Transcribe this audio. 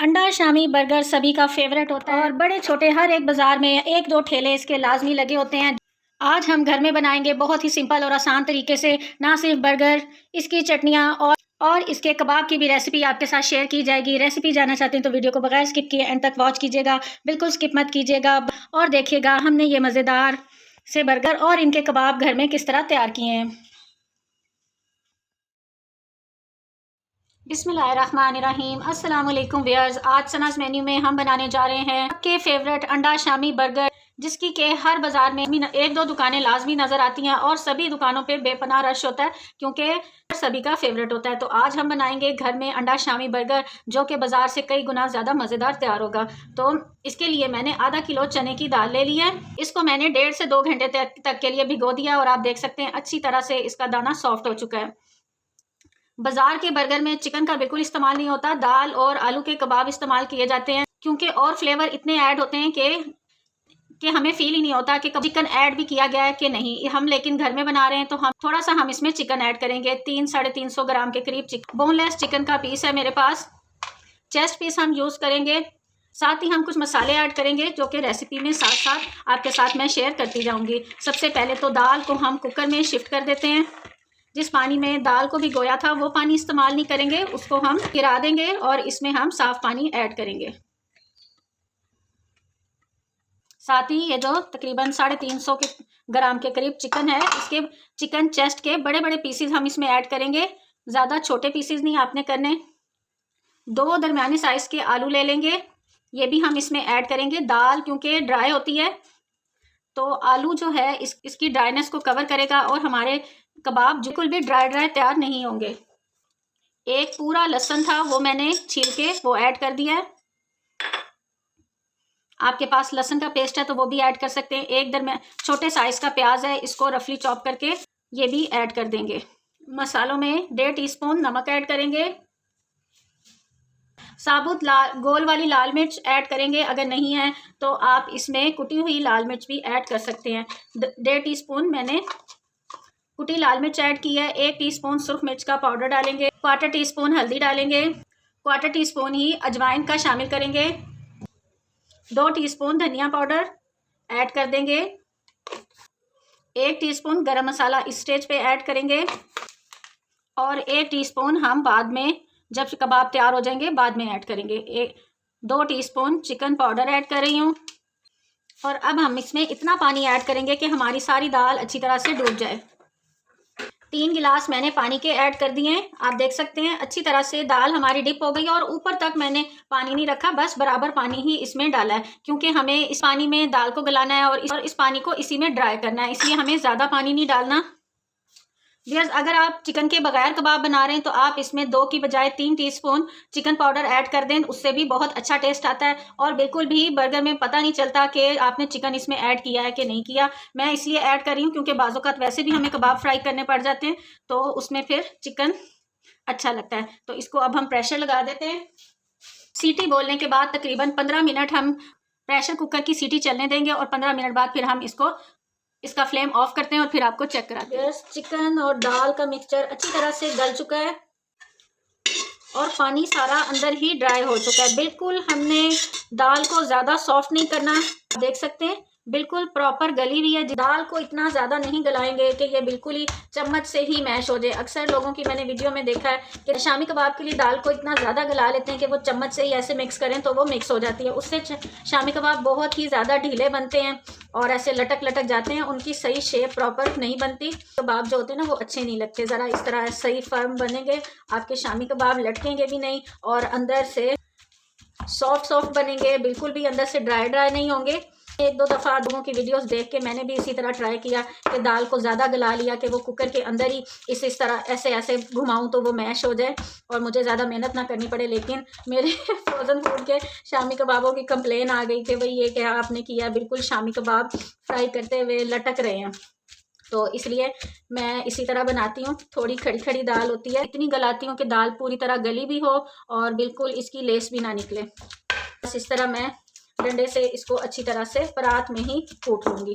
अंडा शामी बर्गर सभी का फेवरेट होता है और बड़े छोटे हर एक बाज़ार में एक दो ठेले इसके लाजमी लगे होते हैं। आज हम घर में बनाएंगे बहुत ही सिंपल और आसान तरीके से ना सिर्फ बर्गर, इसकी चटनियाँ और इसके कबाब की भी रेसिपी आपके साथ शेयर की जाएगी। रेसिपी जानना चाहते हैं तो वीडियो को बगैर स्किप किए एंड तक वॉच कीजिएगा, बिल्कुल स्किप मत कीजिएगा और देखिएगा हमने ये मज़ेदार से बर्गर और इनके कबाब घर में किस तरह तैयार किए हैं। बिस्मिल्लाहिर्रहमानिर्रहीम। अस्सलाम वालेकुम व्यूअर्स, आज सनाज़ मेन्यू में हम बनाने जा रहे हैं आपके फेवरेट अंडा शामी बर्गर, जिसकी के हर बाज़ार में एक दो दुकानें लाजमी नज़र आती हैं और सभी दुकानों पे बेपनाह रश होता है क्योंकि सभी का फेवरेट होता है। तो आज हम बनाएंगे घर में अंडा शामी बर्गर, जो कि बाज़ार से कई गुना ज़्यादा मज़ेदार तैयार होगा। तो इसके लिए मैंने आधा किलो चने की दाल ले ली है। इसको मैंने 1.5 से 2 घंटे तक के लिए भिगो दिया और आप देख सकते हैं अच्छी तरह से इसका दाना सॉफ्ट हो चुका है। बाजार के बर्गर में चिकन का बिल्कुल इस्तेमाल नहीं होता, दाल और आलू के कबाब इस्तेमाल किए जाते हैं क्योंकि और फ्लेवर इतने ऐड होते हैं कि हमें फील ही नहीं होता कि कभी चिकन ऐड भी किया गया है कि नहीं। हम लेकिन घर में बना रहे हैं तो हम थोड़ा सा इसमें चिकन ऐड करेंगे। 300-350 ग्राम के करीब बोनलेस चिकन का पीस है मेरे पास। चेस्ट पीस हम यूज़ करेंगे, साथ ही हम कुछ मसाले ऐड करेंगे जो कि रेसिपी में साथ साथ आपके साथ मैं शेयर करती जाऊँगी। सबसे पहले तो दाल को हम कुकर में शिफ्ट कर देते हैं। जिस पानी में दाल को भिगोया था वो पानी इस्तेमाल नहीं करेंगे, उसको हम गिरा देंगे और इसमें हम साफ़ पानी ऐड करेंगे। साथ ही ये जो तकरीबन 350 ग्राम के करीब चिकन है, इसके चिकन चेस्ट के बड़े बड़े पीसीज हम इसमें ऐड करेंगे। ज़्यादा छोटे पीसीज नहीं आपने करने। 2 दरमियाने साइज़ के आलू ले लेंगे, ये भी हम इसमें ऐड करेंगे। दाल क्योंकि ड्राई होती है तो आलू जो है इसकी ड्राइनेस को कवर करेगा और हमारे कबाब बिल्कुल भी ड्राई तैयार नहीं होंगे। एक पूरा लहसुन था वो मैंने छील के वो ऐड कर दिया है। आपके पास लहसुन का पेस्ट है तो वो भी ऐड कर सकते हैं। एक छोटे साइज़ का प्याज है, इसको रफली चॉप करके ये भी ऐड कर देंगे। मसालों में 1.5 टीस्पून नमक ऐड करेंगे। साबुत गोल वाली लाल मिर्च ऐड करेंगे, अगर नहीं है तो आप इसमें कुटी हुई लाल मिर्च भी ऐड कर सकते हैं। 1.5 टीस्पून मैंने कुटी लाल मिर्च ऐड की है। 1 टीस्पून सुर्ख मिर्च का पाउडर डालेंगे। 1/4 टीस्पून हल्दी डालेंगे। 1/4 टीस्पून ही अजवाइन का शामिल करेंगे। 2 टीस्पून धनिया पाउडर ऐड कर देंगे। 1 टीस्पून गरम मसाला इस स्टेज पे ऐड करेंगे और 1 टीस्पून हम बाद में जब कबाब तैयार हो जाएंगे बाद में ऐड करेंगे। 2 टीस्पून चिकन पाउडर ऐड कर रही हूँ और अब हम इसमें इतना पानी ऐड करेंगे कि हमारी सारी दाल अच्छी तरह से डूब जाए। 3 गिलास मैंने पानी के ऐड कर दिए हैं। आप देख सकते हैं अच्छी तरह से दाल हमारी डिप हो गई और ऊपर तक मैंने पानी नहीं रखा, बस बराबर पानी ही इसमें डाला है क्योंकि हमें इस पानी में दाल को गलाना है और इस पानी को इसी में ड्राई करना है, इसलिए हमें ज़्यादा पानी नहीं डालना। व्यूअर्स, अगर आप चिकन के बगैर कबाब बना रहे हैं तो आप इसमें 2 की बजाय 3 टीस्पून चिकन पाउडर ऐड कर दें, उससे भी बहुत अच्छा टेस्ट आता है और बिल्कुल भी बर्गर में पता नहीं चलता कि आपने चिकन इसमें ऐड किया है कि नहीं किया। मैं इसलिए ऐड कर रही हूँ क्योंकि बाज़ वैसे भी हमें कबाब फ्राई करने पड़ जाते हैं तो उसमें फिर चिकन अच्छा लगता है। तो इसको अब हम प्रेशर लगा देते हैं। सीटी बोलने के बाद तकरीबन 15 मिनट हम प्रेशर कुकर की सीटी चलने देंगे और 15 मिनट बाद फिर हम इसका फ्लेम ऑफ करते हैं और फिर आपको चेक कराते हैं। चिकन और दाल का मिक्सचर अच्छी तरह से गल चुका है और पानी सारा अंदर ही ड्राई हो चुका है। बिल्कुल हमने दाल को ज़्यादा सॉफ्ट नहीं करना, देख सकते हैं बिल्कुल प्रॉपर गली हुई है। दाल को इतना ज़्यादा नहीं गलाएंगे कि ये बिल्कुल ही चम्मच से ही मैश हो जाए। अक्सर लोगों की मैंने वीडियो में देखा है कि शामी कबाब के लिए दाल को इतना ज़्यादा गला लेते हैं कि वो चम्मच से ही ऐसे मिक्स करें तो वो मिक्स हो जाती है। उससे शामी कबाब बहुत ही ज़्यादा ढीले बनते हैं और ऐसे लटक लटक जाते हैं, उनकी सही शेप प्रॉपर नहीं बनती। कबाब जो होते हैं ना वो अच्छे नहीं लगते। ज़रा इस तरह सही फर्म बनेंगे आपके शामी कबाब, लटकेंगे भी नहीं और अंदर से सॉफ्ट बनेंगे, बिल्कुल भी अंदर से ड्राई नहीं होंगे। 1-2 दफ़ा लोगों की वीडियोस देख के मैंने भी इसी तरह ट्राई किया कि दाल को ज़्यादा गला लिया कि वो कुकर के अंदर ही इस तरह ऐसे घुमाऊं तो वो मैश हो जाए और मुझे ज़्यादा मेहनत ना करनी पड़े। लेकिन मेरे फ्रोज़न फूड के शामी कबाबों की कंप्लेन आ गई कि भाई ये क्या आपने किया, बिल्कुल शामी कबाब फ्राई करते हुए लटक रहे हैं। तो इसलिए मैं इसी तरह बनाती हूँ। थोड़ी खड़ी खड़ी दाल होती है, इतनी गलाती हूँ कि दाल पूरी तरह गली भी हो और बिल्कुल इसकी लेस भी ना निकले। बस इस तरह मैं डंडे से इसको अच्छी तरह से परात में ही कूट लूँगी।